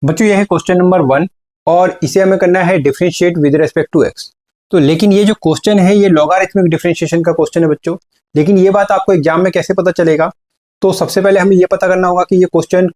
बच्चों ये है क्वेश्चन नंबर 1 और इसे हमें करना है differentiate with respect to X. तो लेकिन ये जो क्वेश्चन है ये लॉगरिथमिक डिफरेंशिएशन का क्वेश्चन है बच्चों। लेकिन ये बात आपको एग्जाम में कैसे पता चलेगा? तो सबसे पहले हमें ये पता करना होगा कि ये क्वेश्चन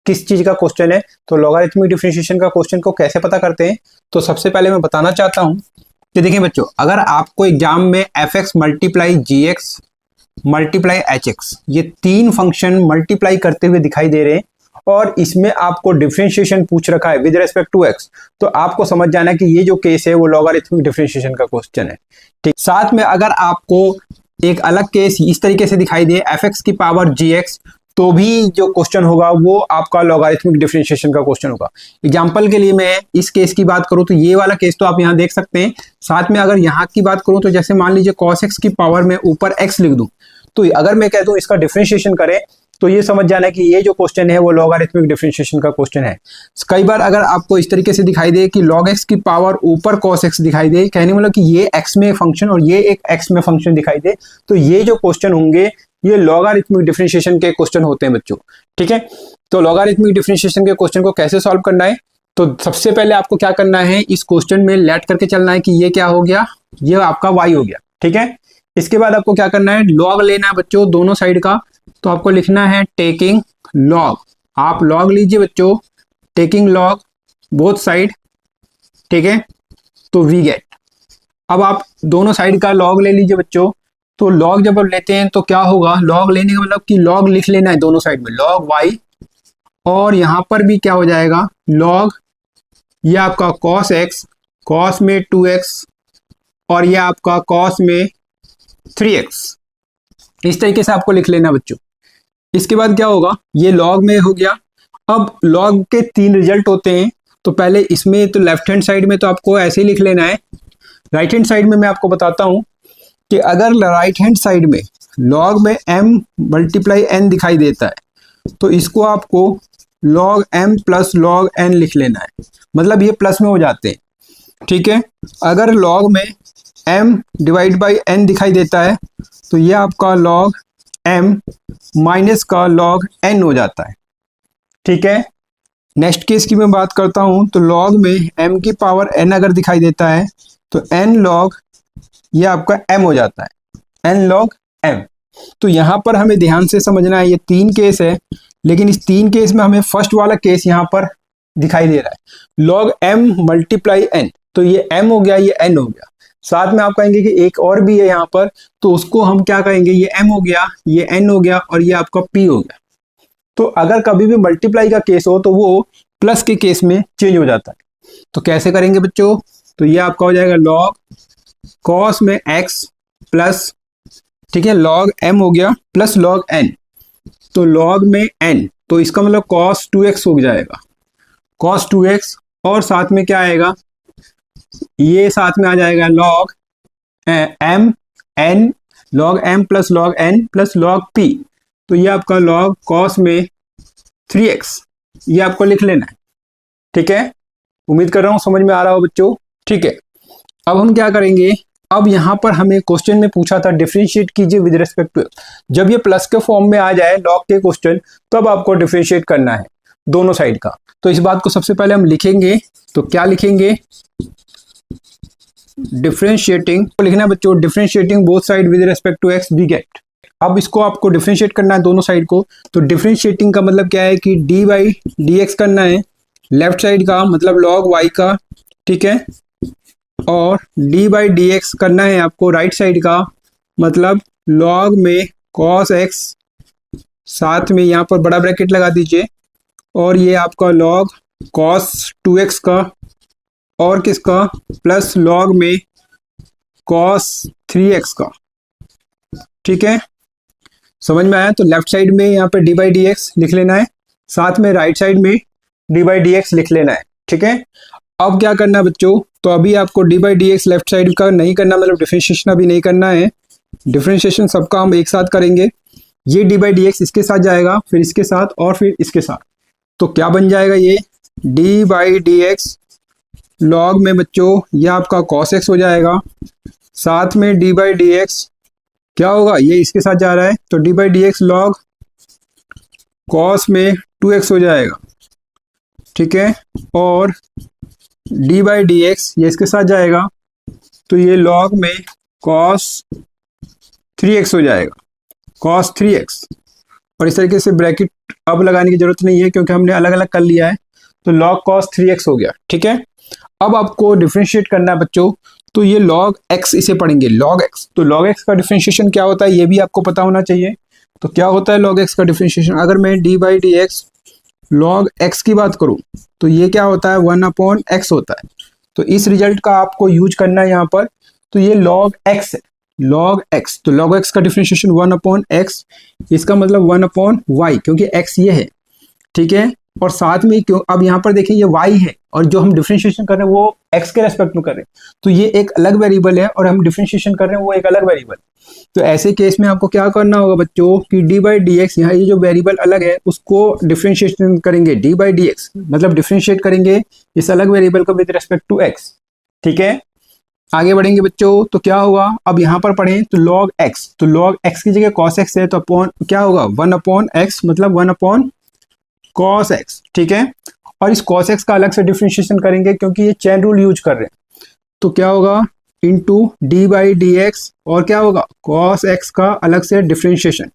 किस चीज का क्वेश्चन है। तो लॉगरिथमिक डिफरेंशिएशन का क्वेश्चन को कैसे पता करते हैं, तो सबसे पहले मैं बताना चाहता हूँ कि देखिए बच्चों, अगर आपको एग्जाम में एफ एक्स मल्टीप्लाई जी एक्स मल्टीप्लाई एच एक्स ये तीन फंक्शन मल्टीप्लाई करते हुए दिखाई दे रहे हैं और इसमें आपको डिफरेंशिएशन पूछ रखा है विद रेस्पेक्ट टू एक्स, तो आपको समझ जाना है कि ये जो केस है वो लॉगरिथमिक डिफरेंशिएशन का क्वेश्चन है। ठीक, साथ में अगर आपको एक अलग केस इस तरीके से दिखाई दे एफ एक्स की पावर जी एक्स, तो भी जो क्वेश्चन होगा वो आपका लॉगरिथमिक डिफरेंशिएशन का क्वेश्चन होगा। एग्जांपल के लिए मैं इस केस की बात करूं तो ये वाला केस तो आप यहां देख सकते हैं। साथ में अगर यहां की बात करूं तो जैसे मान लीजिए cos x की पावर में ऊपर x लिख दूं, तो अगर मैं कह दूं इसका डिफरेंशिएशन करें तो ये समझ जाना है कि ये जो क्वेश्चन है वो लॉगरिथमिक डिफरेंशिएशन का क्वेश्चन है। कई बार अगर आपको इस तरीके से दिखाई दे कि log x की पावर ऊपर cos x दिखाई दे, कहने मतलब कि ये x में फंक्शन और ये एक x में फंक्शन दिखाई दे, तो ये जो क्वेश्चन होंगे ये लॉगरिथमिक डिफरेंशिएशन के क्वेश्चन होते हैं बच्चों। ठीक है, तो लॉगरिथमिक डिफरेंशिएशन के क्वेश्चन को कैसे सॉल्व करना है, तो सबसे पहले आपको क्या करना है, इस क्वेश्चन में लेट करके चलना है कि ये क्या हो गया, ये आपका y हो गया। ठीक है, इसके बाद आपको क्या करना है, लॉग लेना है बच्चों दोनों साइड का। तो आपको लिखना है टेकिंग लॉग, आप लॉग लीजिए बच्चों, टेकिंग लॉग बोथ साइड। ठीक है, तो वी गेट, अब आप दोनों साइड का लॉग ले लीजिए बच्चों। तो लॉग जब आप लेते हैं तो क्या होगा, लॉग लेने का मतलब कि लॉग लिख लेना है दोनों साइड में, लॉग y, और यहां पर भी क्या हो जाएगा लॉग, ये आपका cos x, cos में 2x और ये आपका cos में 3x, इस तरीके से आपको लिख लेना बच्चों। इसके बाद क्या होगा, ये लॉग में हो गया। अब लॉग के तीन रिजल्ट होते हैं, तो पहले इसमें तो लेफ्ट हैंड साइड में तो आपको ऐसे ही लिख लेना है। राइट हैंड साइड में मैं आपको बताता हूं कि अगर राइट हैंड साइड में लॉग में m मल्टीप्लाई n दिखाई देता है तो इसको आपको log m plus log n लिख लेना है, मतलब ये प्लस में हो जाते हैं। ठीक है, अगर log में m डिवाइड बाई n दिखाई देता है तो ये आपका log m माइनस का log n हो जाता है। ठीक है, नेक्स्ट केस की मैं बात करता हूं तो log में m की पावर n अगर दिखाई देता है तो n log, ये आपका m हो जाता है, n log m। तो यहां पर हमें ध्यान से समझना है, ये तीन केस है, लेकिन इस तीन केस में हमें फर्स्ट वाला केस यहां पर दिखाई दे रहा है log m मल्टीप्लाई n, तो ये m हो गया, ये n हो गया। साथ में आप कहेंगे कि एक और भी है यहाँ पर, तो उसको हम क्या कहेंगे, ये m हो गया, ये n हो गया और ये आपका p हो गया। तो अगर कभी भी मल्टीप्लाई का केस हो तो वो प्लस के केस में चेंज हो जाता है। तो कैसे करेंगे बच्चों, तो ये आपका हो जाएगा log cos में x प्लस, ठीक है, log m हो गया प्लस log n, तो log में n, तो इसका मतलब cos 2x हो जाएगा, cos 2x, और साथ में क्या आएगा, ये साथ में आ जाएगा log m n, log m plus log n plus log p, तो ये आपका log cos में 3x, ये आपको लिख लेना है। ठीक है, उम्मीद कर रहा हूं समझ में आ रहा हो बच्चों। ठीक है, अब हम क्या करेंगे, अब यहां पर हमें क्वेश्चन में पूछा था डिफरेंशिएट कीजिए विद रिस्पेक्ट टू, जब ये प्लस के फॉर्म में आ जाए लॉग के क्वेश्चन, तब आपको डिफरेंशिएट करना है दोनों साइड का। तो इस बात को सबसे पहले हम लिखेंगे, तो क्या लिखेंगे, डिफरेंशिएटिंग, तो लिखना है बच्चों differentiating both side with respect to X we get. अब इसको आपको डिफरेंशिएट करना है दोनों साइड को, तो डिफरेंशिएटिंग का मतलब क्या है कि डी बाई डी एक्स करना है लेफ्ट साइड का, मतलब log y का। ठीक है, और d बाई डी एक्स करना है आपको राइट साइड का, मतलब log में cos x, साथ में यहाँ पर बड़ा ब्रैकेट लगा दीजिए, और ये आपका log cos 2x का, और किसका, प्लस log में cos 3x का। ठीक है, समझ में आया? तो लेफ्ट साइड में यहाँ पे d बाई डी एक्स लिख लेना है, साथ में राइट साइड में d बाई डी एक्स लिख लेना है। ठीक है, अब क्या करना है बच्चों, तो अभी आपको d by D x left side का नहीं करना, मतलब डिफरेंशिएशन अभी नहीं करना है, डिफरेंशिएशन सबका हम एक साथ करेंगे। ये d बाई डी एक्स इसके साथ जाएगा, फिर इसके साथ और फिर इसके साथ, तो क्या बन जाएगा, ये d by D x log में बच्चों ये आपका cos x हो जाएगा, साथ में d बाई डी एक्स क्या होगा, ये इसके साथ जा रहा है, तो d by D x log cos में 2x हो जाएगा। ठीक है, और डी बाई डी एक्स ये इसके साथ जाएगा, तो ये लॉग में कॉस 3x हो जाएगा, कॉस 3x। और इस तरीके से ब्रैकेट अब लगाने की जरूरत नहीं है क्योंकि हमने अलग अलग कर लिया है, तो लॉग कॉस 3x हो गया। ठीक है, अब आपको डिफ्रेंशिएट करना है बच्चों, तो ये लॉग x इसे पढ़ेंगे, लॉग x। तो लॉग x का डिफ्रेंशिएशन क्या होता है ये भी आपको पता होना चाहिए। तो क्या होता है लॉग x का डिफ्रेंशिएशन? अगर मैं D by D x log x की बात करूं तो ये क्या होता है, 1/x होता है। तो इस रिजल्ट का आपको यूज करना है यहाँ पर। तो ये लॉग x है, लॉग x। तो लॉग x का डिफ्रेंशिएशन 1/x, इसका मतलब 1/y, क्योंकि x ये है। ठीक है, और साथ में क्यों, अब यहाँ पर देखिए ये y है और जो हम डिफरेंशिएशन कर रहे हैं वो x के रेस्पेक्ट में कर रहे हैं, तो ये एक अलग वेरिएबल है और हम डिफरेंशिएशन कर रहे हैं वो एक अलग वेरिएबल। तो ऐसे केस में आपको क्या करना होगा बच्चों कि डी बाई डी एक्स, यहाँ ये जो वेरिएबल अलग है उसको डिफरेंशिएशन करेंगे, डी बाई डी एक्स मतलब डिफरेंशिएट करेंगे इस अलग वेरिएबल को विद रेस्पेक्ट टू x। ठीक है, आगे बढ़ेंगे बच्चों, तो क्या होगा, अब यहाँ पर पढ़ें तो लॉग x, तो लॉग x की जगह cos x है, तो अपॉन क्या होगा 1/x मतलब 1/cos x। ठीक है, और इस cos x का अलग से डिफरेंशिएशन करेंगे क्योंकि ये चेन रूल यूज कर रहे हैं, तो क्या होगा into D by D x, और क्या होगा cos x का अलग से डिफरेंशिएशन।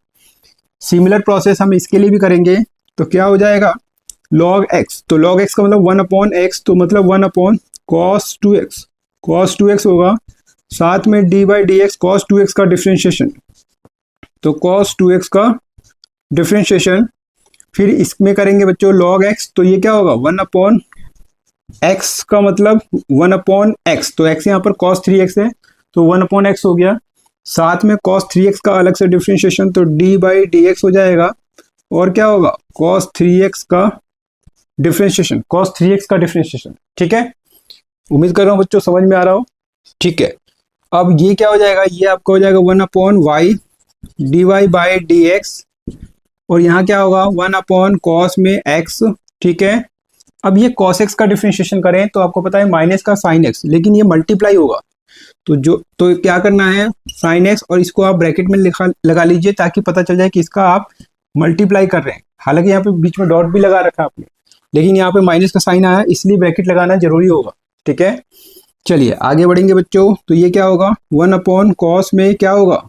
सिमिलर प्रोसेस हम इसके लिए भी करेंगे, तो क्या हो जाएगा log x, तो log x का मतलब 1/x, तो मतलब 1/cos 2x, cos 2x होगा, साथ में D by D x cos 2x का डिफरेंशिएशन, तो cos 2x का डिफरेंशिएशन। फिर इसमें करेंगे बच्चों log x, तो ये क्या होगा 1/x का मतलब 1/x, तो x यहाँ पर cos 3x है तो 1/x हो गया, साथ में cos 3x का अलग से डिफरेंशिएशन, तो d बाई डी एक्स हो जाएगा, और क्या होगा cos 3x का डिफरेंशिएशन, cos 3x का डिफरेंशिएशन। ठीक है, उम्मीद कर रहा हूँ बच्चों समझ में आ रहा हो। ठीक है, अब ये क्या हो जाएगा, ये आपका हो जाएगा 1/y dy by D x, और यहाँ क्या होगा 1/cos में x। ठीक है, अब ये cos x का डिफरेंशिएशन करें तो आपको पता है माइनस का sin x, लेकिन ये मल्टीप्लाई होगा, तो क्या करना है sin x, और इसको आप ब्रैकेट में लगा लीजिए ताकि पता चल जाए कि इसका आप मल्टीप्लाई कर रहे हैं। हालांकि यहाँ पे बीच में डॉट भी लगा रखा आपने, लेकिन यहाँ पे माइनस का साइन आया इसलिए ब्रैकेट लगाना जरूरी होगा। ठीक है, चलिए आगे बढ़ेंगे बच्चों, तो ये क्या होगा 1/cos में क्या होगा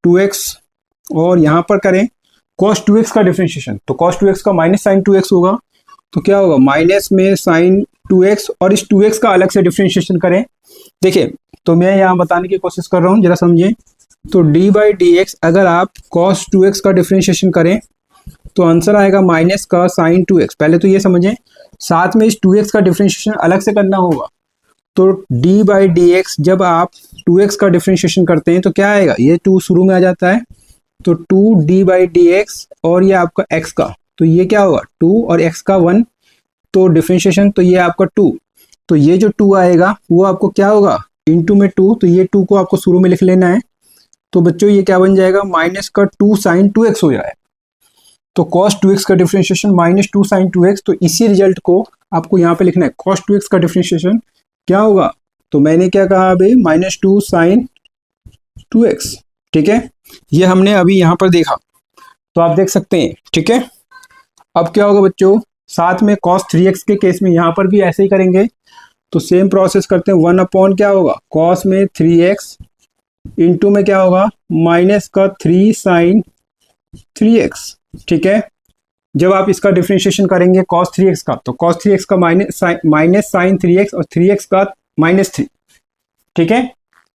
2x, और यहाँ पर करें cos 2x का डिफरेंशिएशन, तो cos 2x का माइनस साइन 2x होगा, तो क्या होगा माइनस में साइन 2x, और इस 2x का अलग से डिफरेंशिएशन करें। देखिए तो मैं यहाँ बताने की कोशिश कर रहा हूँ, जरा समझें। तो d बाई डी एक्स अगर आप cos 2x का डिफरेंशिएशन करें तो आंसर आएगा माइनस का साइन 2x। पहले तो ये समझें, साथ में इस 2x का डिफरेंशिएशन अलग से करना होगा, तो d बाई डी एक्स जब आप 2x का डिफरेंशिएशन करते हैं तो क्या आएगा, ये 2 शुरू में आ जाता है, तो 2d बाई डी एक्स, और ये आपका x का, तो ये क्या होगा 2 और x का 1, तो डिफरेंशिएशन, तो ये आपका 2, तो ये जो 2 आएगा वो आपको क्या होगा इंटू में 2, तो ये 2 को आपको शुरू में लिख लेना है। तो बच्चों ये क्या बन जाएगा माइनस का 2 साइन 2x हो जाएगा, तो cos 2x का डिफरेंशिएशन माइनस 2 साइन 2x। तो इसी रिजल्ट को आपको यहाँ पे लिखना है, cos 2x का डिफरेंशिएशन क्या होगा, तो मैंने क्या कहा अभी माइनस 2 साइन 2x। ठीक है, ये हमने अभी यहाँ पर देखा, तो आप देख सकते हैं। ठीक है, अब क्या होगा बच्चों, साथ में cos 3x के केस में यहाँ पर भी ऐसे ही करेंगे, तो सेम प्रोसेस करते हैं, 1 क्या होगा cos में 3x इंटू में क्या होगा माइनस का 3 साइन 3x। ठीक है, जब आप इसका डिफरेंशिएशन करेंगे cos 3x का, तो cos 3x का माइनस साइन 3x और 3x का -3। ठीक है,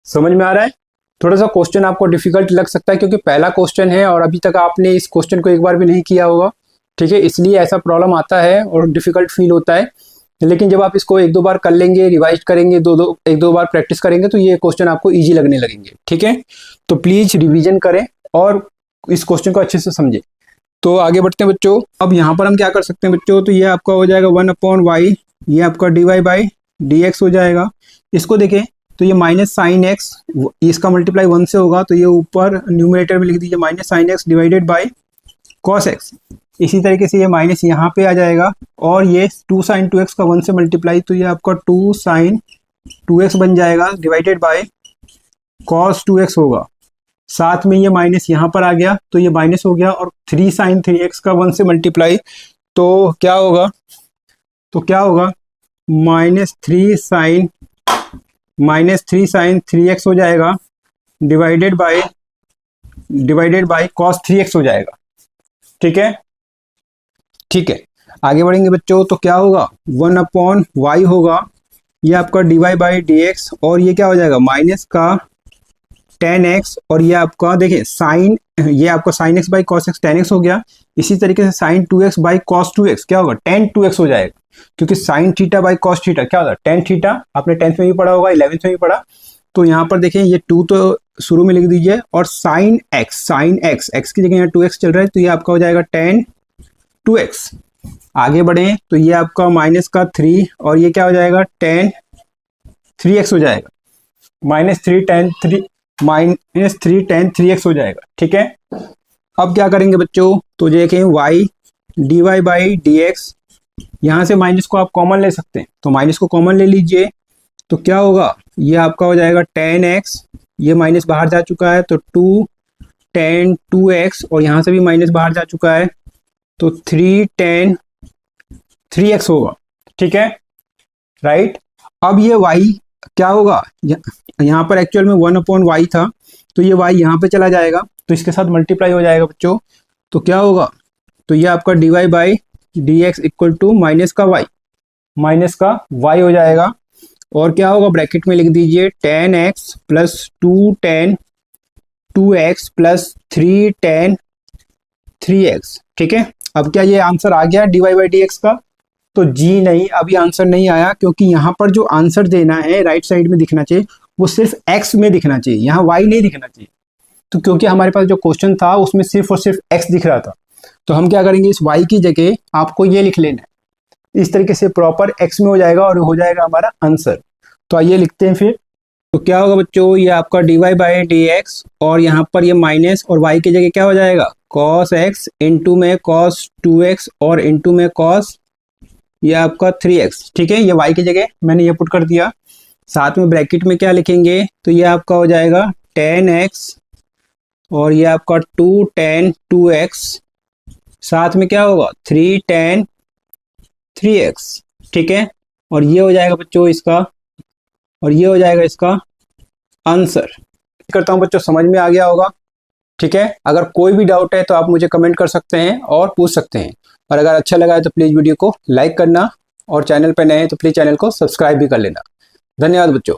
समझ में आ रहा है। थोड़ा सा क्वेश्चन आपको डिफिकल्ट लग सकता है क्योंकि पहला क्वेश्चन है और अभी तक आपने इस क्वेश्चन को एक बार भी नहीं किया होगा। ठीक है, इसलिए ऐसा प्रॉब्लम आता है और डिफिकल्ट फील होता है, लेकिन जब आप इसको 1-2 बार कर लेंगे, रिवाइज करेंगे, एक दो बार प्रैक्टिस करेंगे तो ये क्वेश्चन आपको ईजी लगने लगेंगे। ठीक है, तो प्लीज रिवीजन करें और इस क्वेश्चन को अच्छे से समझें। तो आगे बढ़ते हैं बच्चों, अब यहाँ पर हम क्या कर सकते हैं बच्चों, तो ये आपका हो जाएगा 1/y, ये आपका dy बाई डी एक्स हो जाएगा। इसको देखें तो ये माइनस साइन एक्स, इसका मल्टीप्लाई 1 से होगा, तो ये ऊपर न्यूमरेटर में लिख दीजिए minus sine x divided by cos x. इसी तरीके से ये माइनस यहाँ पे आ जाएगा, और ये 2 साइन 2x का 1 से मल्टीप्लाई, तो ये आपका 2 साइन 2x बन जाएगा डिवाइडेड बाय कॉस 2x होगा। साथ में ये माइनस यहाँ पर आ गया तो ये माइनस हो गया, और 3 साइन 3x का 1 से मल्टीप्लाई, तो क्या होगा तो क्या होगा, -3 sin 3x हो जाएगा, डिवाइडेड बाय cos 3x हो जाएगा। ठीक है, ठीक है। आगे बढ़ेंगे बच्चों, तो क्या होगा, 1/y होगा, ये आपका dy/dx, और ये क्या हो जाएगा, माइनस का tan x, और ये आपका देखिए ये आपका sin x by cos x tan x हो गया। इसी तरीके से sin 2x by cos 2x क्या होगा, tan 2x हो जाएगा, क्योंकि sin theta by cos theta क्या होता है, tan थीटा। आपने 10th में भी पढ़ा होगा, 11th में भी पढ़ा। तो यहाँ पर देखिए ये 2 तो शुरू में लिख दीजिए, और sin x x की जगह यहाँ 2x चल रहा है, तो ये आपका हो जाएगा tan 2x। आगे बढ़े तो ये आपका माइनस का 3, और ये क्या हो जाएगा, tan 3x हो जाएगा, -3 tan 3x हो जाएगा। ठीक है, अब क्या करेंगे बच्चों, तो देखें y dy/dx, यहाँ से माइनस को आप कॉमन ले सकते हैं, तो माइनस को कॉमन ले लीजिए, तो क्या होगा, ये आपका हो जाएगा tan x, ये माइनस बाहर जा चुका है तो 2 tan 2x, और यहाँ से भी माइनस बाहर जा चुका है तो 3 tan 3x होगा। ठीक है, राइट। अब ये y क्या होगा, यहाँ पर एक्चुअल में 1/y था, तो ये y यहाँ पे चला जाएगा, तो इसके साथ मल्टीप्लाई हो जाएगा बच्चों, तो क्या होगा, तो ये आपका dy/dx इक्वल टू माइनस का y हो जाएगा, और क्या होगा, ब्रैकेट में लिख दीजिए tan x plus 2 tan 2x plus 3 tan 3x। ठीक है, अब क्या ये आंसर आ गया dy/dx का, तो जी नहीं, अभी आंसर नहीं आया, क्योंकि यहाँ पर जो आंसर देना है राइट साइड में दिखना चाहिए, वो सिर्फ x में दिखना चाहिए, यहाँ y नहीं दिखना चाहिए। तो क्योंकि हमारे पास जो क्वेश्चन था उसमें सिर्फ और सिर्फ x दिख रहा था, तो हम क्या करेंगे, इस y की जगह आपको ये लिख लेना है, इस तरीके से प्रॉपर x में हो जाएगा, और हो जाएगा हमारा आंसर। तो आइए लिखते हैं फिर। तो क्या होगा बच्चों, ये आपका dy/dx, और यहाँ पर ये माइनस, और y की जगह क्या हो जाएगा, cos x, इंटू में cos 2x, और इंटू में cos ये आपका 3x। ठीक है, ये y की जगह मैंने ये पुट कर दिया, साथ में ब्रैकेट में क्या लिखेंगे, तो ये आपका हो जाएगा tan x, और ये आपका 2 tan 2x, साथ में क्या होगा 3 tan 3x। ठीक है, और ये हो जाएगा बच्चों इसका, और ये हो जाएगा इसका आंसर। करता हूँ बच्चों समझ में आ गया होगा। ठीक है, अगर कोई भी डाउट है तो आप मुझे कमेंट कर सकते हैं और पूछ सकते हैं, और अगर अच्छा लगा है तो प्लीज़ वीडियो को लाइक करना, और चैनल पर नए हैं तो प्लीज़ चैनल को सब्सक्राइब भी कर लेना। धन्यवाद बच्चों।